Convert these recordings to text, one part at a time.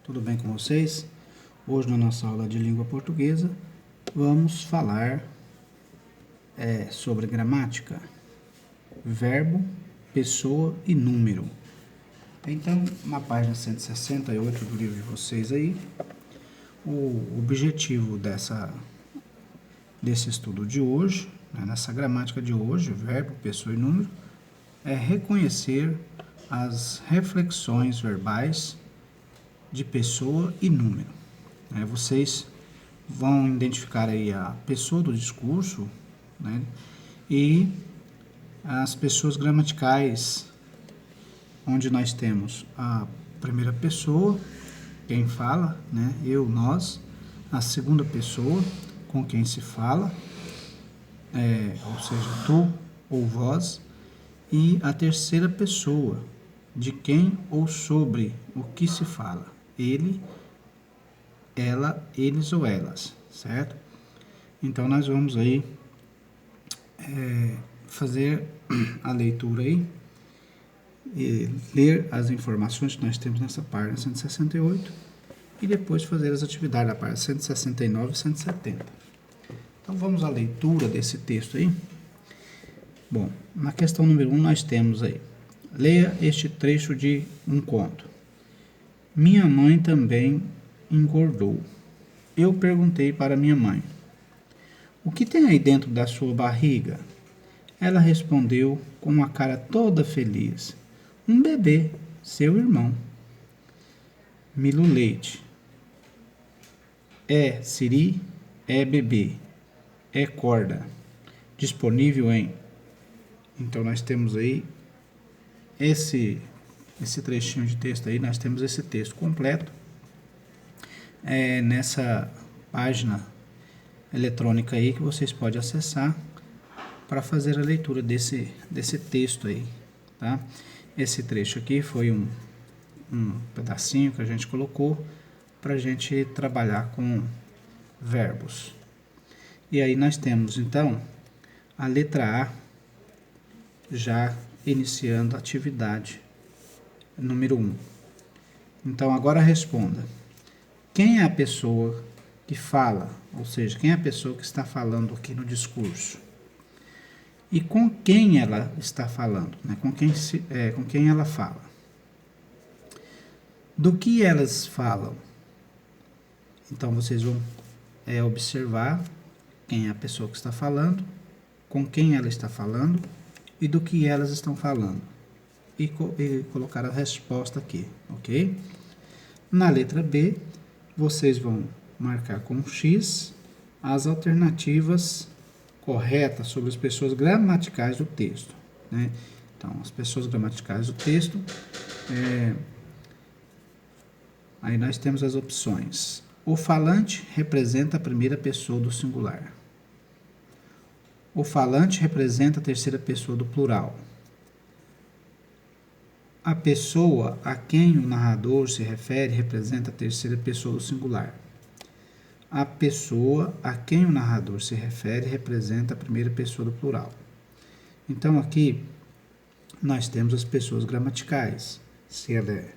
tudo bem com vocês? Hoje na nossa aula de língua portuguesa vamos falar sobre gramática, verbo, pessoa e número. Então, na página 168 do livro de vocês aí, o objetivo desse estudo de hoje, nessa gramática de hoje, verbo, pessoa e número, é reconhecer as reflexões verbais de pessoa e número. Vocês vão identificar aí a pessoa do discurso, e as pessoas gramaticais, onde nós temos a primeira pessoa, quem fala, eu, nós, a segunda pessoa, com quem se fala, ou seja, tu ou vós, e a terceira pessoa, de quem ou sobre o que se fala, ele, ela, eles ou elas, certo? Então, nós vamos aí fazer a leitura aí, e ler as informações que nós temos nessa página 168 e depois fazer as atividades da página 169 e 170. Então, vamos à leitura desse texto aí. Bom, na questão número 1 nós temos aí: leia este trecho de um conto. Minha mãe também engordou. Eu perguntei para minha mãe: o que tem aí dentro da sua barriga? Ela respondeu com uma cara toda feliz: um bebê, seu irmão. Milo Leite: é siri, é bebê, é corda. Disponível em... Então, nós temos aí esse trechinho de texto aí, nós temos esse texto completo nessa página eletrônica aí que vocês podem acessar para fazer a leitura desse texto aí, tá? Esse trecho aqui foi um pedacinho que a gente colocou para a gente trabalhar com verbos. E aí nós temos, então, a letra A já iniciando a atividade número 1. Então, agora responda. Quem é a pessoa que fala? Ou seja, quem é a pessoa que está falando aqui no discurso? E com quem ela está falando? Com quem ela fala? Do que elas falam? Então, vocês vão observar quem é a pessoa que está falando, com quem ela está falando e do que elas estão falando. E colocar a resposta aqui, ok? Na letra B, vocês vão marcar com X as alternativas corretas sobre as pessoas gramaticais do texto, Então, as pessoas gramaticais do texto, aí nós temos as opções. O falante representa a primeira pessoa do singular. O falante representa a terceira pessoa do plural. A pessoa a quem o narrador se refere representa a terceira pessoa do singular. A pessoa a quem o narrador se refere representa a primeira pessoa do plural. Então, aqui nós temos as pessoas gramaticais. Se ela é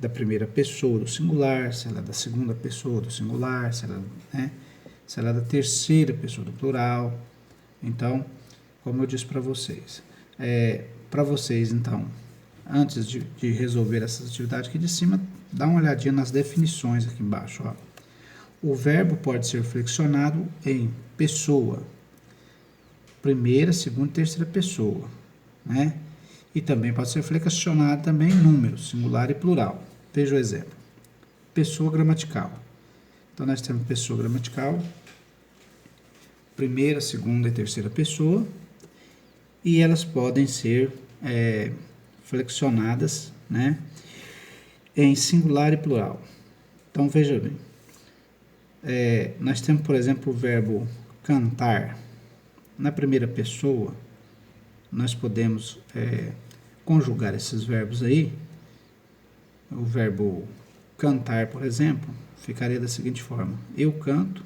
da primeira pessoa do singular, se ela é da segunda pessoa do singular, se ela é da terceira pessoa do plural. Então, como eu disse para vocês, então, antes de resolver essas atividades aqui de cima, dá uma olhadinha nas definições aqui embaixo. Ó. O verbo pode ser flexionado em pessoa, primeira, segunda e terceira pessoa, E também pode ser flexionado também em número, singular e plural. Veja o exemplo. Pessoa gramatical. Então, nós temos pessoa gramatical, primeira, segunda e terceira pessoa, e elas podem ser flexionadas, em singular e plural. Então, veja bem. Nós temos, por exemplo, o verbo cantar. Na primeira pessoa, nós podemos conjugar esses verbos aí. O verbo cantar, por exemplo, ficaria da seguinte forma: eu canto,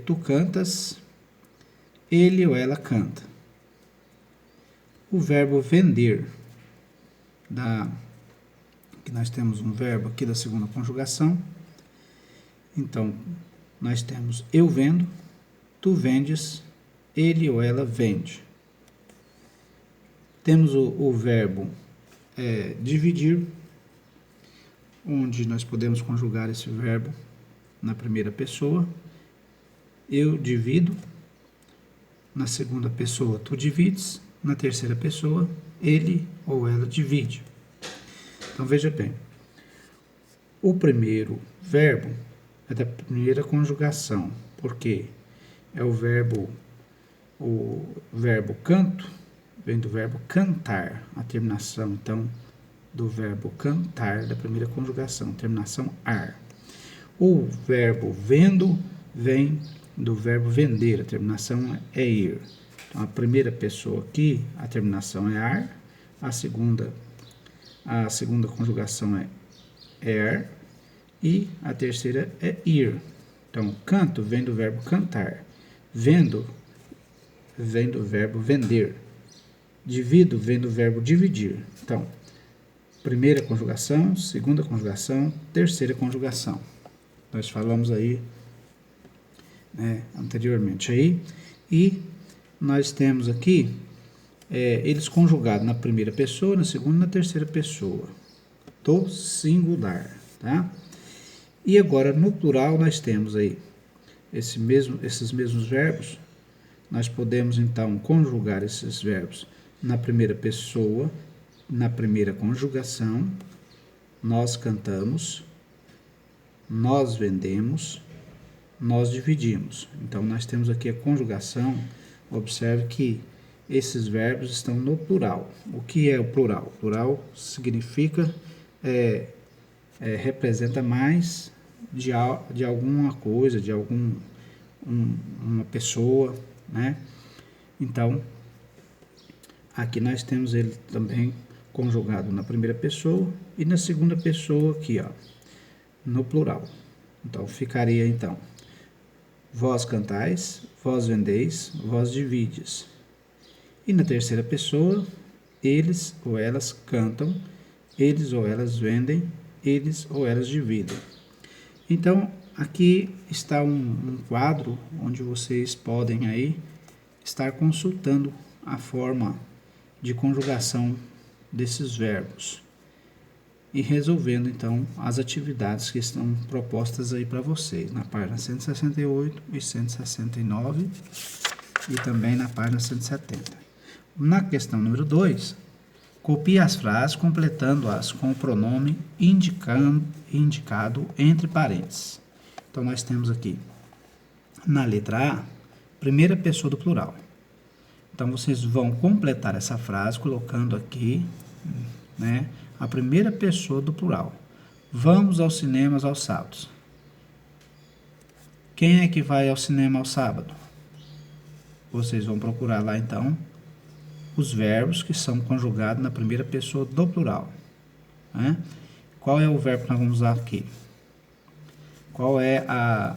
tu cantas, ele ou ela canta. O verbo vender, da que nós temos um verbo aqui da segunda conjugação. Então, nós temos eu vendo, tu vendes, ele ou ela vende. Temos o verbo dividir, onde nós podemos conjugar esse verbo na primeira pessoa. Eu divido. Na segunda pessoa, tu divides. Na terceira pessoa, ele ou ela divide. Então, veja bem. O primeiro verbo é da primeira conjugação, porque é o verbo canto, vem do verbo cantar, a terminação, então, do verbo cantar, da primeira conjugação, terminação ar. O verbo vendo vem do verbo vender, a terminação é ir. Então, a primeira pessoa aqui, a terminação é ar, a segunda conjugação é er, e a terceira é ir. Então, canto vem do verbo cantar, vendo vem do verbo vender, divido vem do verbo dividir. Então, primeira conjugação, segunda conjugação, terceira conjugação. Nós falamos aí anteriormente aí, e nós temos aqui eles conjugados na primeira pessoa, na segunda e na terceira pessoa do singular, tá? E agora no plural nós temos aí esses mesmos verbos. Nós podemos então conjugar esses verbos na primeira pessoa, na primeira conjugação. Nós cantamos, nós vendemos, nós dividimos. Então, nós temos aqui a conjugação. Observe que esses verbos estão no plural. O que é o plural? O plural significa, representa mais de alguma coisa, de uma pessoa, né? Então, aqui nós temos ele também conjugado na primeira pessoa e na segunda pessoa aqui, ó, no plural. Então, ficaria então: vós cantais, vós vendeis, vós divides. E na terceira pessoa, eles ou elas cantam, eles ou elas vendem, eles ou elas dividem. Então, aqui está um quadro onde vocês podem aí estar consultando a forma de conjugação desses verbos e resolvendo então as atividades que estão propostas aí para vocês na página 168 e 169 e também na página 170. Na questão número 2, copie as frases completando-as com o pronome indicado entre parênteses. Então, nós temos aqui, na letra A, primeira pessoa do plural. Então, vocês vão completar essa frase colocando aqui, né, a primeira pessoa do plural. Vamos aos cinemas aos sábados. Quem é que vai ao cinema ao sábado? Vocês vão procurar lá, então, os verbos que são conjugados na primeira pessoa do plural, né? Qual é o verbo que nós vamos usar aqui? Qual é a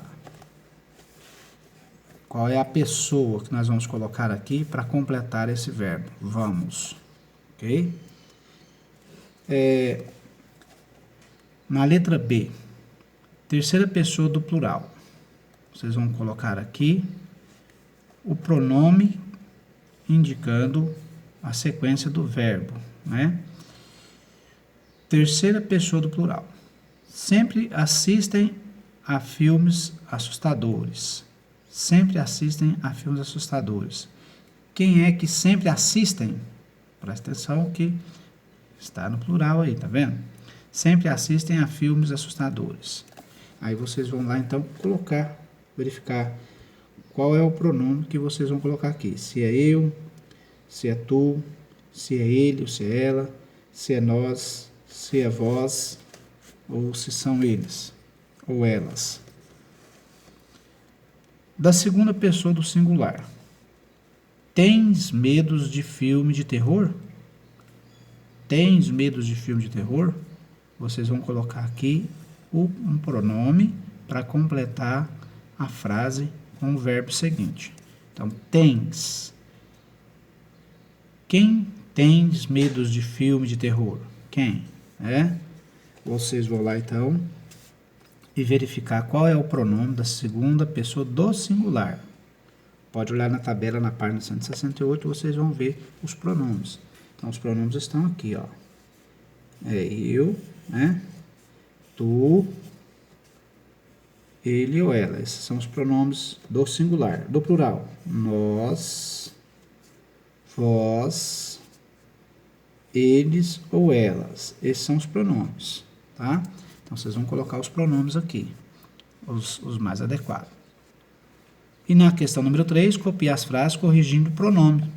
pessoa que nós vamos colocar aqui para completar esse verbo? Vamos, ok? Na letra B, terceira pessoa do plural, vocês vão colocar aqui o pronome indicando a sequência do verbo, né? Terceira pessoa do plural. Sempre assistem a filmes assustadores. Sempre assistem a filmes assustadores. Quem é que sempre assistem? Presta atenção que está no plural aí, tá vendo? Sempre assistem a filmes assustadores. Aí vocês vão lá então verificar qual é o pronome que vocês vão colocar aqui. Se é eu, se é tu, se é ele ou se é ela, se é nós, se é vós, ou se são eles ou elas. Da segunda pessoa do singular. Tens medos de filme de terror? Tens medos de filme de terror? Vocês vão colocar aqui um pronome para completar a frase com o verbo seguinte. Então, tens. Quem tens medos de filme de terror? Quem? vocês vão lá então e verificar qual é o pronome da segunda pessoa do singular. Pode olhar na tabela na página 168, vocês vão ver os pronomes. Então, os pronomes estão aqui, ó. É eu, né? Tu, ele ou ela. Esses são os pronomes do singular, do plural. Nós, vós, eles ou elas. Esses são os pronomes, tá? Então, vocês vão colocar os pronomes aqui, os mais adequados. E na questão número 3, copiar as frases corrigindo o pronome.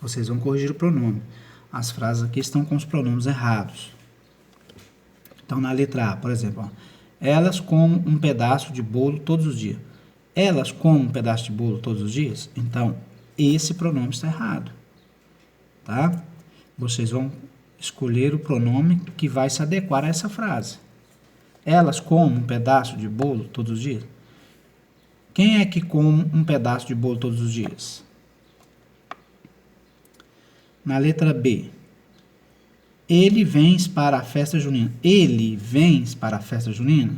Vocês vão corrigir o pronome. As frases aqui estão com os pronomes errados. Então, na letra A, por exemplo, ó, elas comem um pedaço de bolo todos os dias. Elas comem um pedaço de bolo todos os dias? Então, esse pronome está errado. Tá? Vocês vão escolher o pronome que vai se adequar a essa frase. Elas comem um pedaço de bolo todos os dias? Quem é que come um pedaço de bolo todos os dias? Na letra B. Ele vem para a festa junina. Ele vem para a festa junina?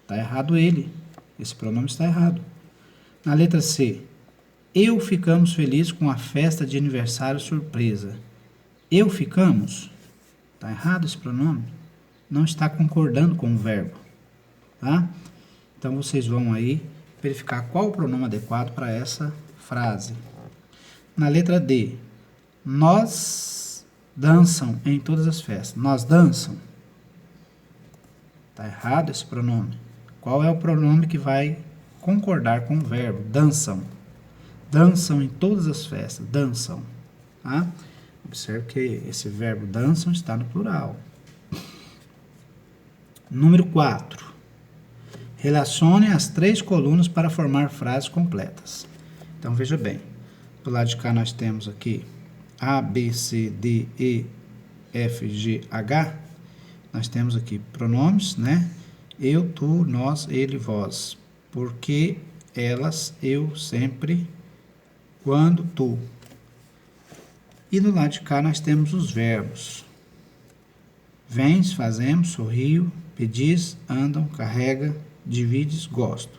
Está errado ele. Esse pronome está errado. Na letra C. Eu ficamos felizes com a festa de aniversário surpresa. Eu ficamos? Está errado esse pronome. Não está concordando com o verbo. Tá? Então, vocês vão aí verificar qual o pronome adequado para essa frase. Na letra D. Nós dançam em todas as festas. Nós dançam? Está errado esse pronome. Qual é o pronome que vai concordar com o verbo? Dançam. Dançam em todas as festas. Dançam. Tá? Observe que esse verbo dançam está no plural. Número 4. Relacione as 3 colunas para formar frases completas. Então, veja bem. Do lado de cá nós temos aqui A, B, C, D, E, F, G, H. Nós temos aqui pronomes, né? Eu, tu, nós, ele, vós. Porque, elas, eu, sempre, quando, tu. E do lado de cá nós temos os verbos. Vens, fazemos, sorrio, pedis, andam, carrega, divides, gosto.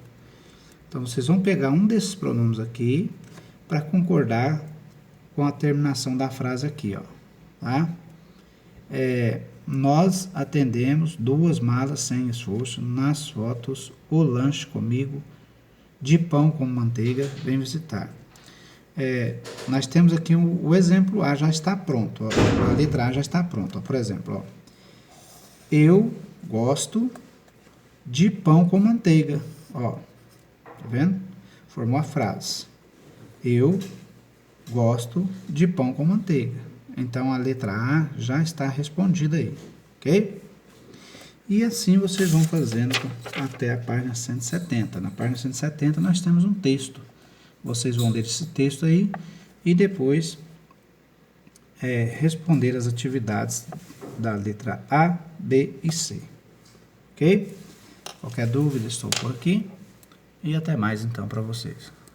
Então, vocês vão pegar um desses pronomes aqui para concordar com a terminação da frase aqui, ó. Tá? Nós atendemos 2 malas sem esforço nas fotos, o lanche comigo, de pão com manteiga, vem visitar. Nós temos aqui o exemplo A já está pronto, ó. A letra A já está pronta, ó. Por exemplo, ó, eu gosto de pão com manteiga, ó, tá vendo? Formou a frase. Eu gosto de pão com manteiga. Então, a letra A já está respondida aí, ok? E assim vocês vão fazendo até a página 170. Na página 170 nós temos um texto. Vocês vão ler esse texto aí e depois responder as atividades da letra A, B e C, ok? Qualquer dúvida, estou por aqui. E até mais então para vocês.